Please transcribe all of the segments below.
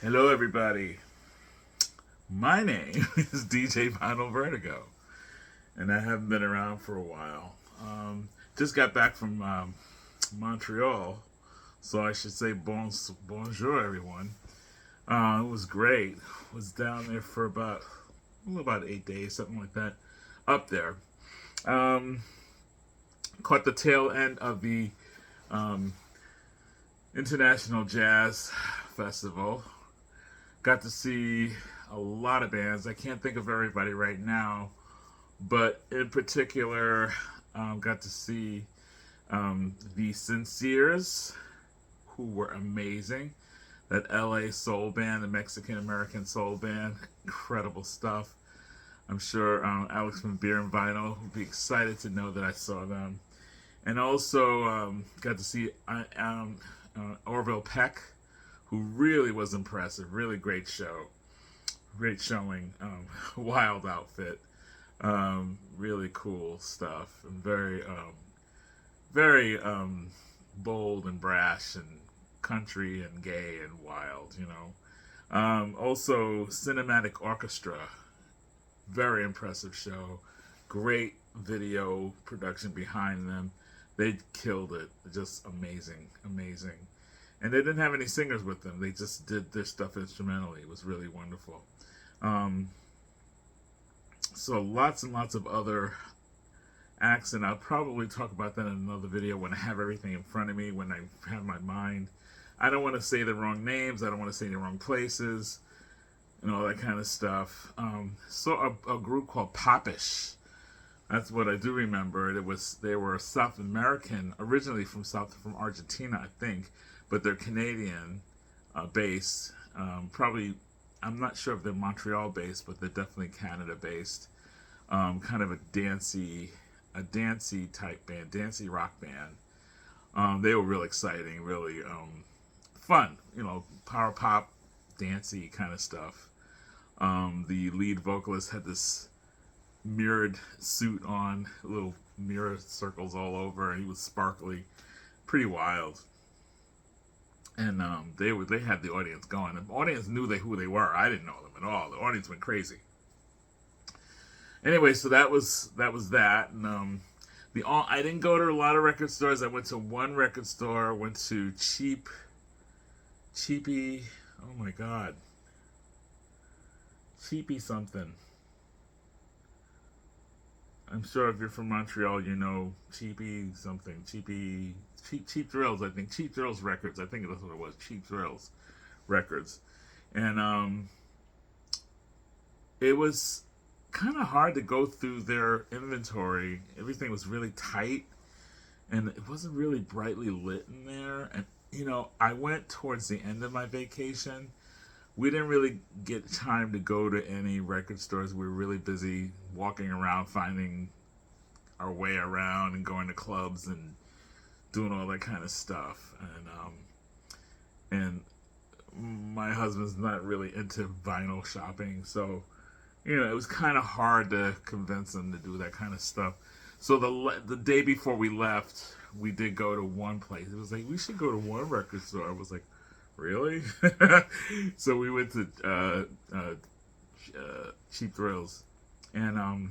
Hello, everybody. My name is DJ Vinyl Vertigo, and I haven't been around for a while. Just got back from Montreal, so I should say bonjour, everyone. It was great. Was down there for about 8 days, something like that, up there. Um, Caught the tail end of the um, International Jazz Festival. Got to see a lot of bands. I can't think of everybody right now, but in particular, got to see the Sinceres, who were amazing. That LA soul band, the Mexican American soul band, incredible stuff. I'm sure Alex from Beer and Vinyl would be excited to know that I saw them. And also got to see Orville Peck, who really was impressive. Really great show. Great showing. Wild outfit. Really cool stuff. And very bold and brash and country and gay and wild, you know. Also, Cinematic Orchestra. Very impressive show. Great video production behind them. They killed it. Just amazing. Amazing. And they didn't have any singers with them. They just did their stuff instrumentally. It was really wonderful. So lots and lots of other acts, and I'll probably talk about that in another video when I have everything in front of me, when I have my mind. I don't want to say the wrong names. I don't want to say the wrong places and all that kind of stuff. So a group called Popish. That's what I do remember. They were South American, originally from Argentina, I think, but they're Canadian based. Probably, I'm not sure if they're Montreal based, but they're definitely Canada based. Kind of a dancey type band, dancey rock band. They were real exciting, really fun. You know, power pop, dancey kind of stuff. The lead vocalist had this mirrored suit on, little mirror circles all over, and he was sparkly, pretty wild. And they had the audience going. The audience knew who they were. I didn't know them at all. The audience went crazy. Anyway, so that was that. And I didn't go to a lot of record stores. I went to one record store. Went to Cheapy. Oh my God, Cheapy something. I'm sure if you're from Montreal, you know Cheapy something. Cheap Thrills, I think. Cheap Thrills Records. I think that's what it was. Cheap Thrills Records. And it was kind of hard to go through their inventory. Everything was really tight, and it wasn't really brightly lit in there. And, you know, I went towards the end of my vacation. We didn't really get time to go to any record stores. We were really busy walking around, finding our way around and going to clubs and doing all that kind of stuff. And my husband's not really into vinyl shopping, so, you know, it was kind of hard to convince him to do that kind of stuff. So the day before we left, we did go to one place. It was like, we should go to one record store. I was like, really? So we went to Cheap Thrills, and I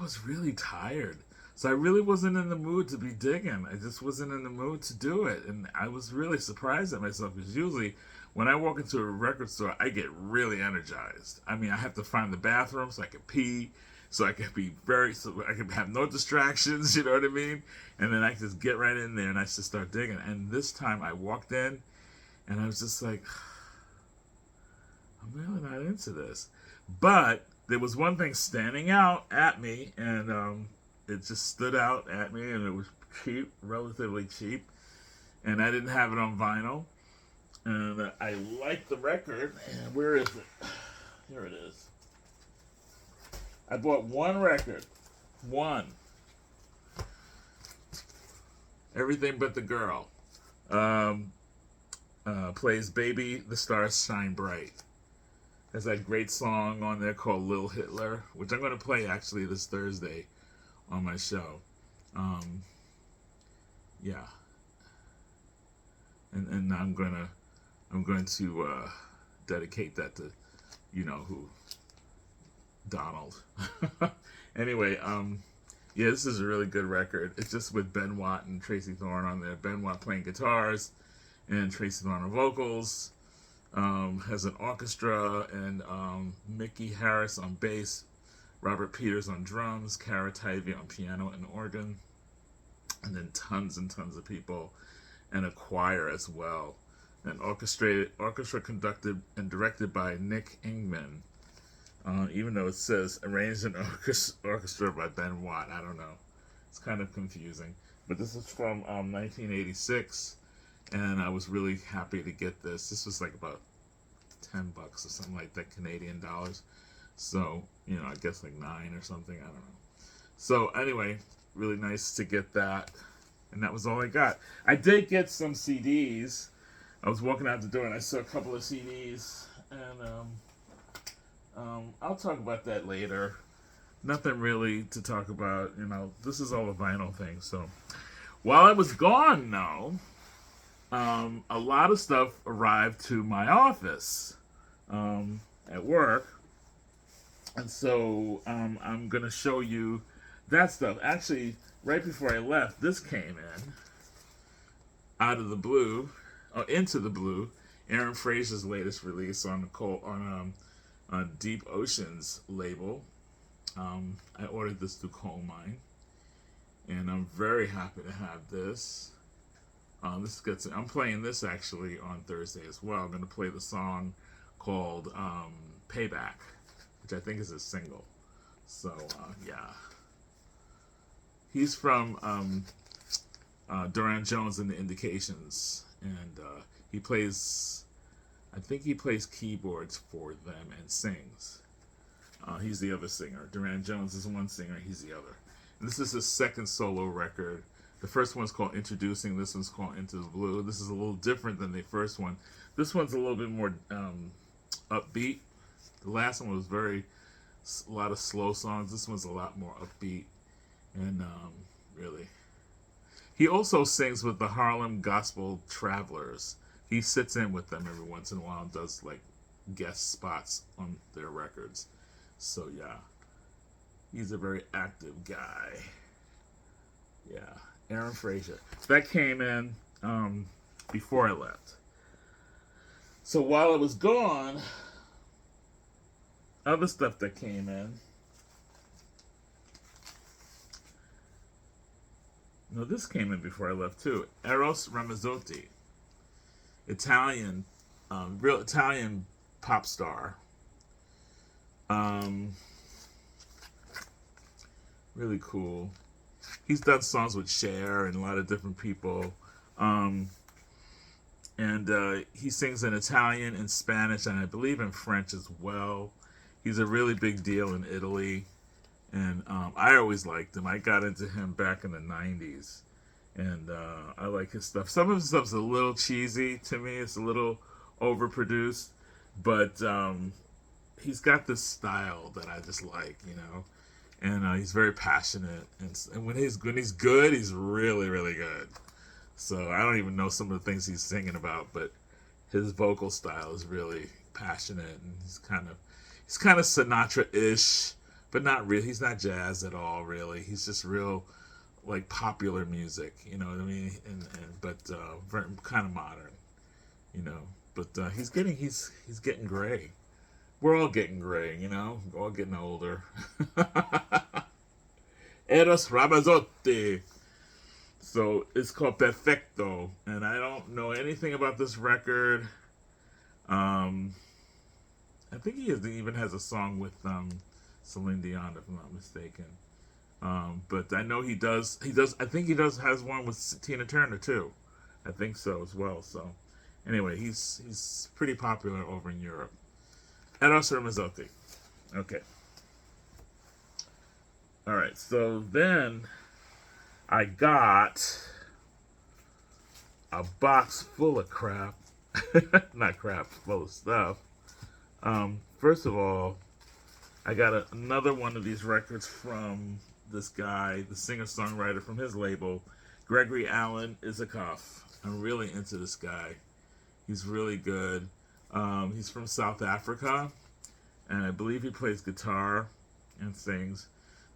was really tired. So I really wasn't in the mood to be digging. I just wasn't in the mood to do it. And I was really surprised at myself, because usually when I walk into a record store, I get really energized. I mean, I have to find the bathroom so I can pee, so I can have no distractions, you know what I mean? And then I just get right in there and I just start digging. And this time I walked in and I was just like, I'm really not into this. But there was one thing standing out at me, and it just stood out at me, and it was cheap, relatively cheap, and I didn't have it on vinyl, and I liked the record. And where is it? Here it is. I bought one record. One. Everything But the Girl. Plays Baby the Stars Shine Bright. There's that great song on there called Lil Hitler, which I'm going to play actually this Thursday on my show. Yeah. And I'm I'm going to dedicate that to, you know who, Donald. Anyway, yeah, this is a really good record. It's just with Ben Watt and Tracy Thorn on there. Ben Watt playing guitars and Tracy Thorn on vocals. Has an orchestra, and Mickey Harris on bass, Robert Peters on drums, Cara Tivey on piano and organ, and then tons and tons of people, and a choir as well. An orchestra conducted and directed by Nick Ingman. Even though it says arranged an orchestra by Ben Watt, I don't know. It's kind of confusing. But this is from 1986, and I was really happy to get this. This was like about $10 or something like that, Canadian dollars. So, you know, I guess like 9 or something, I don't know. So anyway, really nice to get that, and that was all I got. I did get some CDs. I was walking out the door and I saw a couple of CDs, and I'll talk about that later. Nothing really to talk about, you know. This is all a vinyl thing. So while I was gone, though, a lot of stuff arrived to my office at work, and so I'm gonna show you that stuff. Actually, right before I left, this came in out of the blue, or into the blue. Aaron Fraser's latest release on Deep Oceans label. I ordered this through Coal Mine, and I'm very happy to have this. I'm playing this actually on Thursday as well. I'm going to play the song called Payback, which I think is a single. So, yeah. He's from Duran Jones and the Indications, and he plays, I think he plays keyboards for them and sings. He's the other singer. Duran Jones is one singer, he's the other. And this is his second solo record. The first one's called Introducing, this one's called Into the Blue. This is a little different than the first one. This one's a little bit more upbeat. The last one was a lot of slow songs. This one's a lot more upbeat. And really. He also sings with the Harlem Gospel Travelers. He sits in with them every once in a while and does like guest spots on their records. So yeah, he's a very active guy. Yeah, Aaron Fraser. That came in before I left. So while I was gone, other stuff that came in. No, this came in before I left too. AOS Ramazotti, Italian, real Italian pop star. Really cool. He's done songs with Cher and a lot of different people. And he sings in Italian and Spanish, and I believe in French as well. He's a really big deal in Italy. And I always liked him. I got into him back in the 90s. And I like his stuff. Some of his stuff's a little cheesy to me. It's a little overproduced. But he's got this style that I just like, you know. And he's very passionate. And when he's good, he's really, really good. So I don't even know some of the things he's singing about. But his vocal style is really passionate. And he's kind of Sinatra-ish. But not really. He's not jazz at all, really. He's just real, like, popular music. You know what I mean? But very, kind of modern. You know. But he's getting gray. We're all getting gray. You know. We're all getting older. AOS Ramazotti. So it's called Perfecto, and I don't know anything about this record. I think he even has a song with Celine Dion, if I'm not mistaken. But I know he does. I think he has one with Tina Turner too. I think so as well. So anyway, he's pretty popular over in Europe. AOS Ramazotti. Okay. All right. So then I got a box full of crap. Not crap, full of stuff. First of all, I got another one of these records from this guy, the singer-songwriter from his label, Gregory Allen Isakov. I'm really into this guy. He's really good. He's from South Africa, and I believe he plays guitar and sings.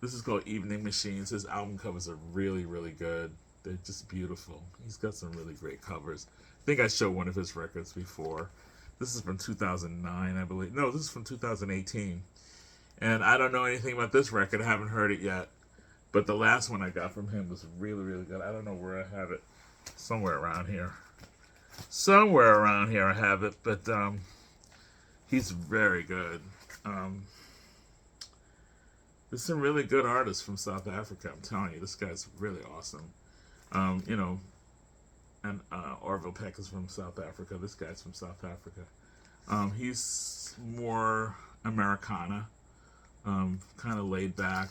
This is called Evening Machines. His album covers are really, really good. They're just beautiful. He's got some really great covers. I think I showed one of his records before. This is from 2009, I believe. No, this is from 2018. And I don't know anything about this record. I haven't heard it yet. But the last one I got from him was really, really good. I don't know where I have it. Somewhere around here. Somewhere around here I have it. But he's very good. There's some really good artists from South Africa. I'm telling you, this guy's really awesome. You know, and Orville Peck is from South Africa. This guy's from South Africa. He's more Americana, kind of laid back,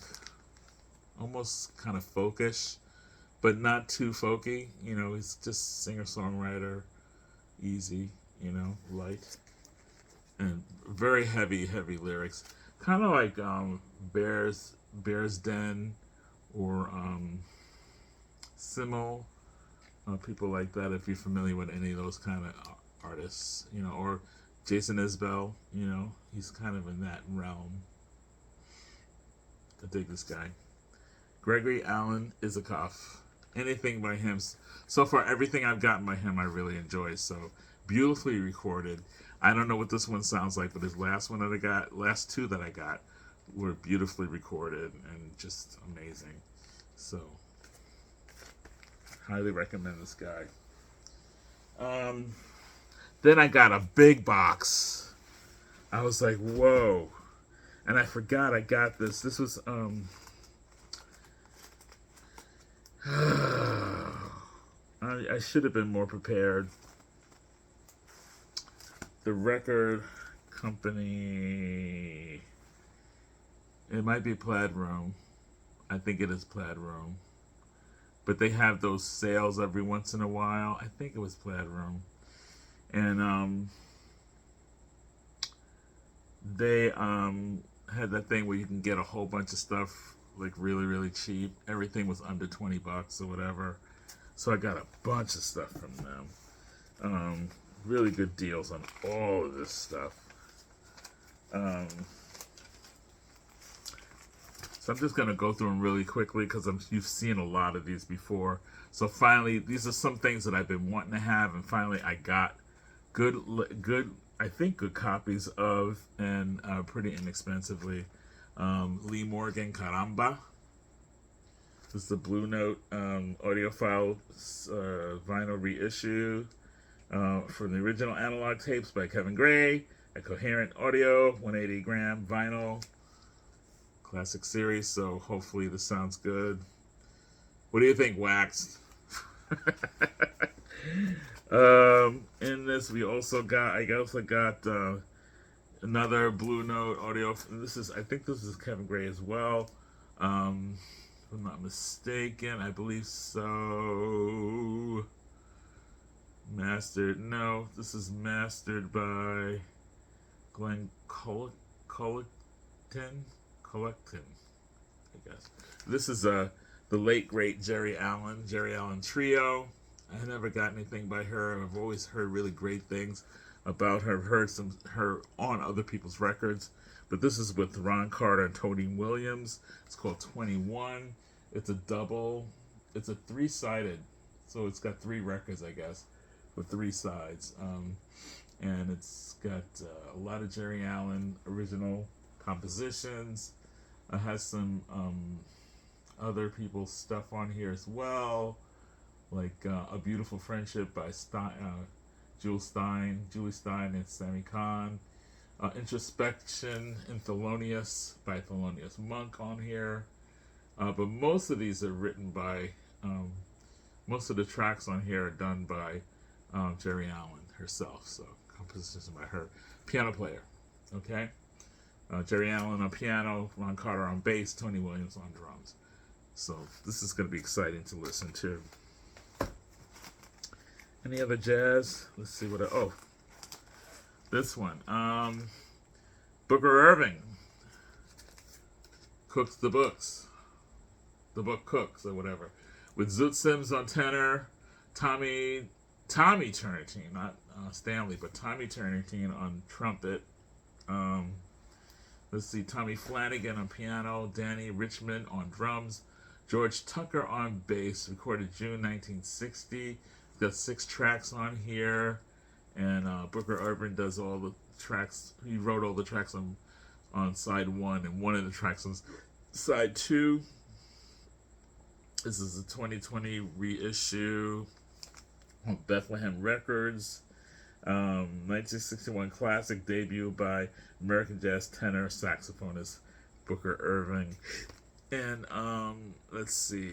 almost kind of folkish, but not too folky. You know, he's just singer-songwriter, easy, you know, light, and very heavy lyrics. Kind of like Bear's Den or Simmel. People like that, if you're familiar with any of those kind of artists, you know, or Jason Isbell, you know, he's kind of in that realm. I dig this guy. Gregory Allen is a cuff. Anything by him. So far, everything I've gotten by him, I really enjoy. So, beautifully recorded. I don't know what this one sounds like, but his last one that I got, last two that I got, were beautifully recorded and just amazing. So, highly recommend this guy. Then I got a big box. I was like, whoa. And I forgot I got this. This was, I should have been more prepared. The record company, it might be Plaid Room. I think it is Plaid Room. But they have those sales every once in a while. I think it was Plaid Room. And they had that thing where you can get a whole bunch of stuff like really, really cheap. Everything was under $20 or whatever. So I got a bunch of stuff from them. Really good deals on all of this stuff. So I'm just going to go through them really quickly because you've seen a lot of these before. So finally, these are some things that I've been wanting to have, and finally I got good copies of, and pretty inexpensively. Lee Morgan Caramba. This is the Blue Note audiophile vinyl reissue from the original analog tapes by Kevin Gray. A coherent audio, 180 gram vinyl. Classic series, so hopefully this sounds good. What do you think, Waxed? In this, I also got another Blue Note audio. I think this is Kevin Gray as well. If I'm not mistaken, I believe so. This is mastered by Glenn Collecton, I guess. This is the late great Jerry Allen Trio. I never got anything by her. I've always heard really great things about her. I've heard her on other people's records, but this is with Ron Carter and Tony Williams. It's called 21. It's a double. It's a 3-sided, so it's got 3 records, I guess, with 3 sides. And it's got a lot of Jerry Allen original compositions. It has some other people's stuff on here as well, like A Beautiful Friendship by Julie Stein and Sammy Kahn. Introspection and Thelonious by Thelonious Monk on here. But most of these are written by, most of the tracks on here are done by Jerry Allen herself. So compositions by her. Piano player, okay? Jerry Allen on piano, Ron Carter on bass, Tony Williams on drums. So this is going to be exciting to listen to. Any other jazz? Let's see what this one. Booker Irving cooks the books. The book cooks or whatever. With Zoot Sims on tenor, Tommy Tommy Turnantine, not Stanley, but Tommy Turnantine on trumpet. Um, let's see, Tommy Flanagan on piano, Danny Richmond on drums, George Tucker on bass, recorded June 1960. It's got 6 tracks on here, and Booker Irving does all the tracks. He wrote all the tracks on side 1, and one of the tracks on side 2. This is a 2020 reissue on Bethlehem Records. 1961 classic debut by American jazz tenor saxophonist Booker Irving. And let's see,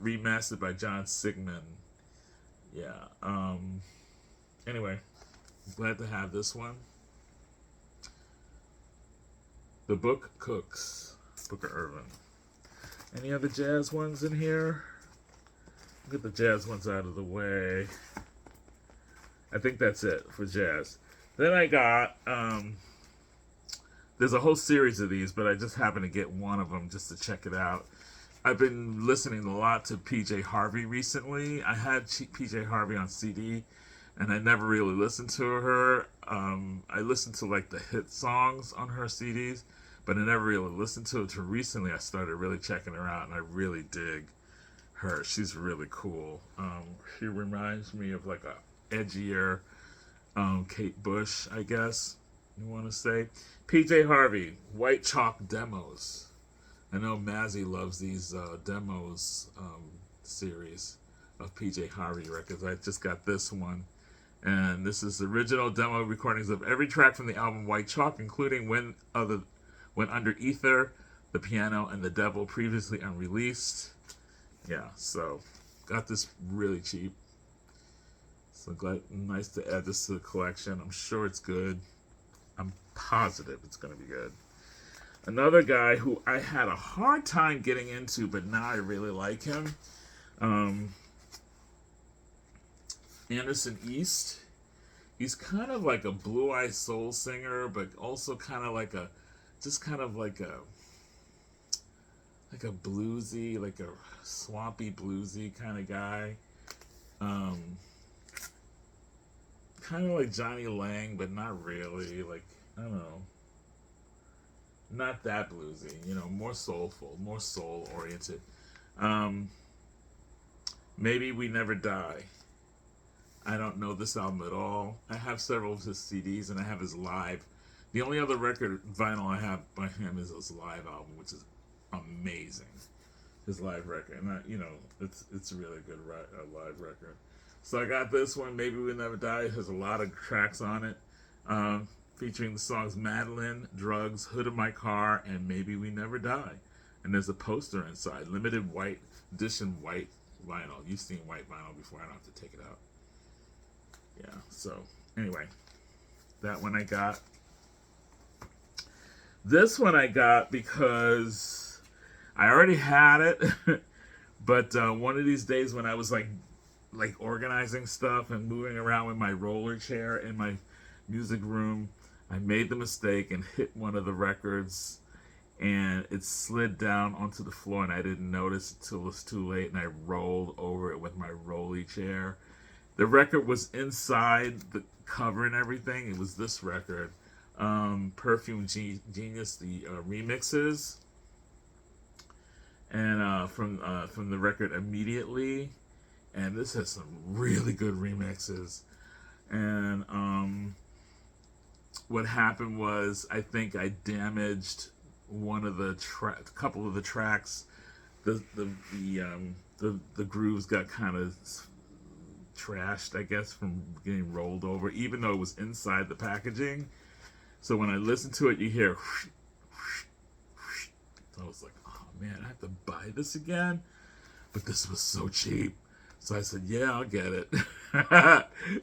remastered by John Sigmund. Yeah. Anyway, glad to have this one. The Book Cooks, Booker Irving. Any other jazz ones in here? Get the jazz ones out of the way. I think that's it for jazz. Then I got, there's a whole series of these, but I just happened to get one of them just to check it out. I've been listening a lot to PJ Harvey recently. I had PJ Harvey on CD, and I never really listened to her. I listened to like the hit songs on her CDs, but I never really listened to it until recently. I started really checking her out, and I really dig her. She's really cool. She reminds me of like a edgier Kate Bush, I guess you want to say. PJ Harvey, White Chalk Demos. I know Mazzy loves these demos series of PJ Harvey records. I just got this one, and this is the original demo recordings of every track from the album White Chalk, including When Under Ether, The Piano, and The Devil, previously unreleased. Yeah, so got this really cheap. So glad, nice to add this to the collection. I'm sure it's good. I'm positive it's going to be good. Another guy who I had a hard time getting into, but now I really like him. Anderson East. He's kind of like a blue-eyed soul singer, but also kind of like a bluesy, like a swampy bluesy kind of guy. Kind of like Johnny Lang, but not really. Like, I don't know. Not that bluesy, more soulful, more soul-oriented. Maybe We Never Die. I don't know this album at all. I have several of his CDs, and I have his live. The only other record vinyl I have by him is his live album, which is amazing. His live record, and it's a really good live record. So I got this one, Maybe We Never Die. It has a lot of tracks on it, featuring the songs Madeline, Drugs, Hood of My Car, and Maybe We Never Die. And there's a poster inside, limited white edition white vinyl. You've seen white vinyl before. I don't have to take it out. Yeah, so anyway, that one I got. This one I got because I already had it, but one of these days when I was like organizing stuff and moving around with my roller chair in my music room, I made the mistake and hit one of the records, and it slid down onto the floor, and I didn't notice until it was too late, and I rolled over it with my rolly chair. The record was inside the cover and everything. It was this record, Perfume Genius, the remixes, and from the record Immediately. And this has some really good remixes. And what happened was, I think I damaged one of the couple of the tracks. The grooves got kind of trashed, I guess, from getting rolled over, even though it was inside the packaging. So when I listened to it, you hear. So I was like, oh man, I have to buy this again. But this was so cheap. So I said, yeah, I'll get it.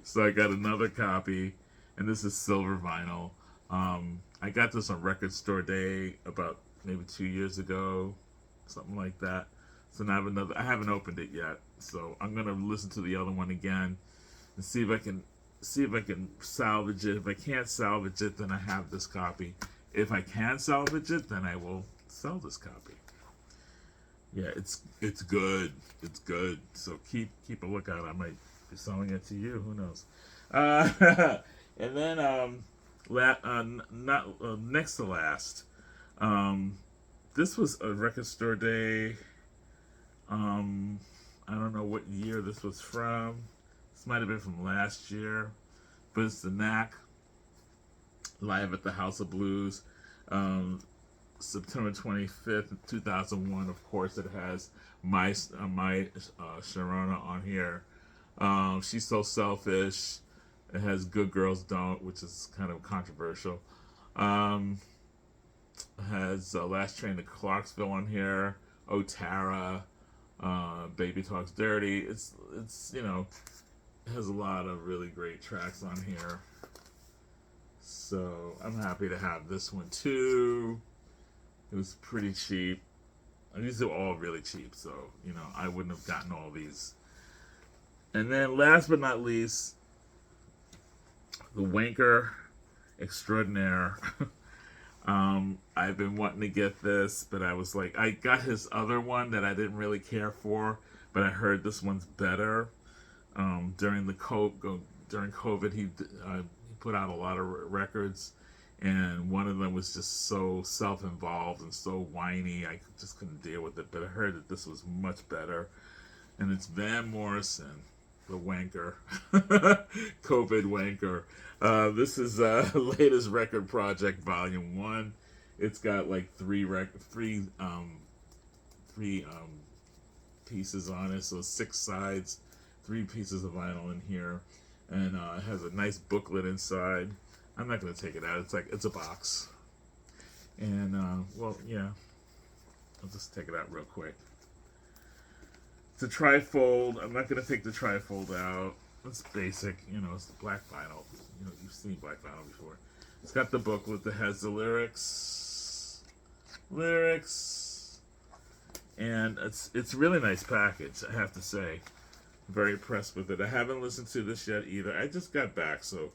So I got another copy, and this is silver vinyl. I got this on Record Store Day about maybe 2 years ago, something like that. So now I haven't opened it yet. So I'm gonna listen to the other one again and see if I can salvage it. If I can't salvage it, then I have this copy. If I can salvage it, then I will sell this copy. Yeah, it's good. It's good. So keep a lookout. I might be selling it to you. Who knows? And then next to last, this was a record store day. I don't know what year this was from. This might have been from last year, but it's the Knack live at the House of Blues, September 25th, 2001. Of course, it has my Sharona on here. She's So Selfish. It has Good Girls Don't, which is kind of controversial. It has Last Train to Clarksville on here. Oh Tara, Baby Talks Dirty. It's it has a lot of really great tracks on here. So I'm happy to have this one too. It was pretty cheap. These are all really cheap, so I wouldn't have gotten all these. And then last but not least, the Wanker Extraordinaire. I've been wanting to get this, but I was like, I got his other one that I didn't really care for, but I heard this one's better. During COVID, he put out a lot of records, and one of them was just so self-involved and so whiny, I just couldn't deal with it. But I heard that this was much better, and it's Van Morrison, the Wanker, COVID Wanker. This is latest record project, Volume 1. It's got like three pieces on it, so 6 sides, 3 pieces of vinyl in here, and it has a nice booklet inside. I'm not gonna take it out. It's a box, and I'll just take it out real quick. It's a trifold. I'm not gonna take the trifold out. It's basic, it's the black vinyl. You've seen black vinyl before. It's got the booklet that has the lyrics, and it's a really nice package, I have to say. I'm very impressed with it. I haven't listened to this yet either. I just got back, so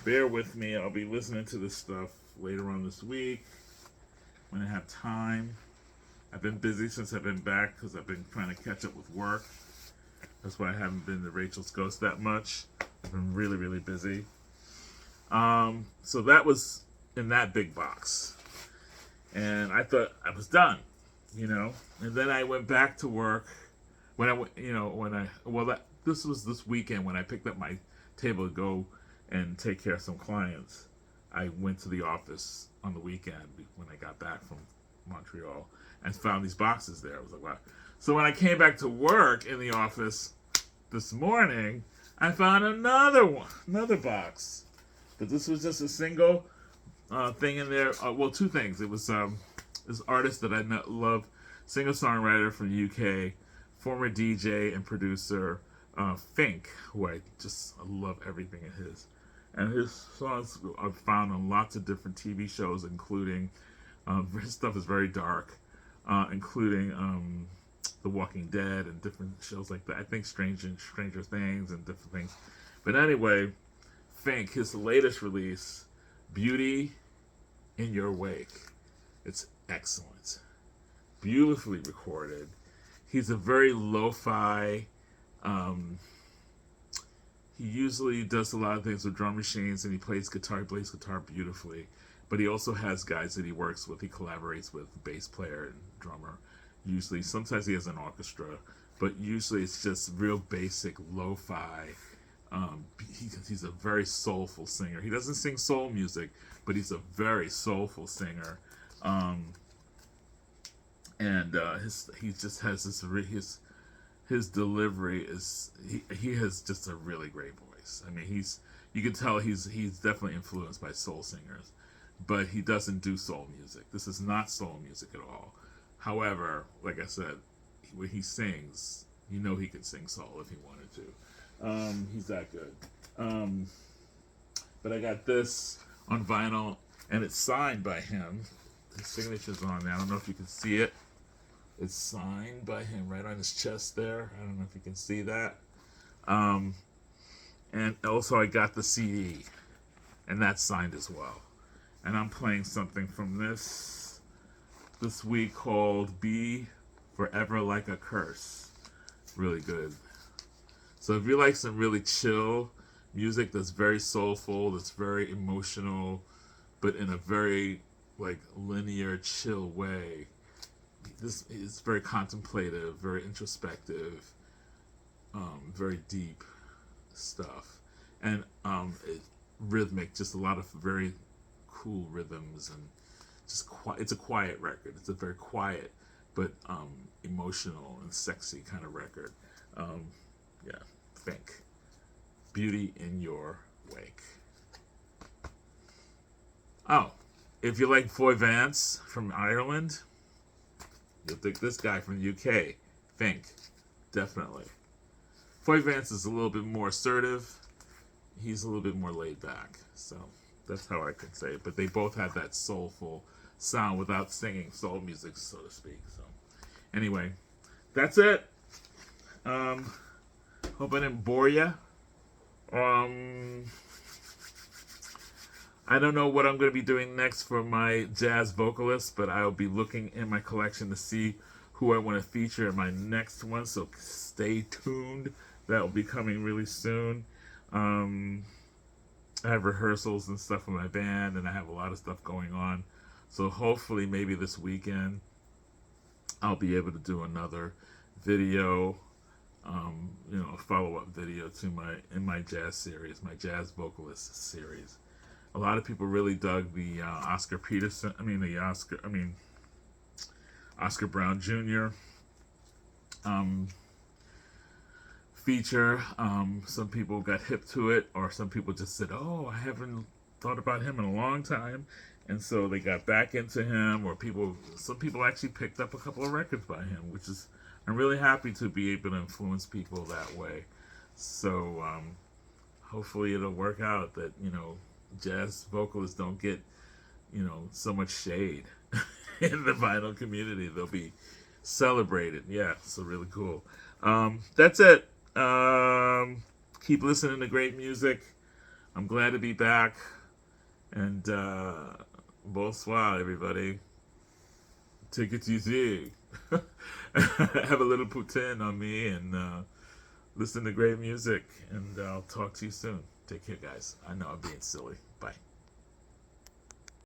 bear with me. I'll be listening to this stuff later on this week when I have time. I've been busy since I've been back because I've been trying to catch up with work. That's why I haven't been to Rachel's Ghost that much. I've been really, really busy. So that was in that big box. And I thought I was done, And then I went back to work. This was this weekend when I picked up my table to go and take care of some clients. I went to the office on the weekend when I got back from Montreal and found these boxes there. I was like, wow. So when I came back to work in the office this morning, I found another box. But this was just a single thing in there. 2 things. It was this artist that I love, singer-songwriter from the UK, former DJ and producer, Thinkink, who I love everything of his. And his songs are found on lots of different TV shows, including, his stuff is very dark, including The Walking Dead and different shows like that. I think Stranger Things and different things. But anyway, Thinkink, his latest release, Beauty in Your Wake. It's excellent. Beautifully recorded. He's a very lo-fi. He usually does a lot of things with drum machines, and he plays guitar. He plays guitar beautifully. But he also has guys that he works with. He collaborates with, bass player and drummer. Usually, sometimes he has an orchestra, but usually it's just real basic lo-fi. He's a very soulful singer. He doesn't sing soul music, but he's a very soulful singer. He just has his delivery is he has just a really great voice. I mean, you can tell he's definitely influenced by soul singers, but he doesn't do soul music. This is not soul music at all. However, like I said, when he sings, he could sing soul if he wanted to. He's that good. But I got this on vinyl, and it's signed by him. His signature's on there. I don't know if you can see it. It's signed by him right on his chest there. I don't know if you can see that. And also I got the CD, and that's signed as well. And I'm playing something from this week called Be Forever Like a Curse. Really good. So if you like some really chill music that's very soulful, that's very emotional, but in a very like linear, chill way, this is very contemplative, very introspective, very deep stuff, and rhythmic, just a lot of very cool rhythms, and just it's a quiet record. It's a very quiet but emotional and sexy kind of record. Yeah, think Beauty in Your Wake. Oh, if you like Foy Vance from Ireland, you'll think this guy from the UK. Think, definitely. Foy Vance is a little bit more assertive. He's a little bit more laid back. So that's how I could say it. But they both have that soulful sound without singing soul music, so to speak. So anyway, that's it. Hope I didn't bore you. I don't know what I'm going to be doing next for my jazz vocalist, but I'll be looking in my collection to see who I want to feature in my next one, so stay tuned. That will be coming really soon. I have rehearsals and stuff with my band, and I have a lot of stuff going on. So hopefully maybe this weekend I'll be able to do another video, a follow-up video to my jazz series, my jazz vocalist series. A lot of people really dug the Oscar Brown Jr. Feature. Some people got hip to it, or some people just said, "Oh, I haven't thought about him in a long time," and so they got back into him. Or some people actually picked up a couple of records by him, which is, I'm really happy to be able to influence people that way. So hopefully it'll work out that jazz vocalists don't get so much shade in the vinyl community. They'll be celebrated. Yeah, so really cool. That's it. Keep listening to great music. I'm glad to be back. And bonsoir, everybody. Take it easy. Have a little poutine on me, and listen to great music. And I'll talk to you soon. Take care, guys. I know I'm being silly. Bye.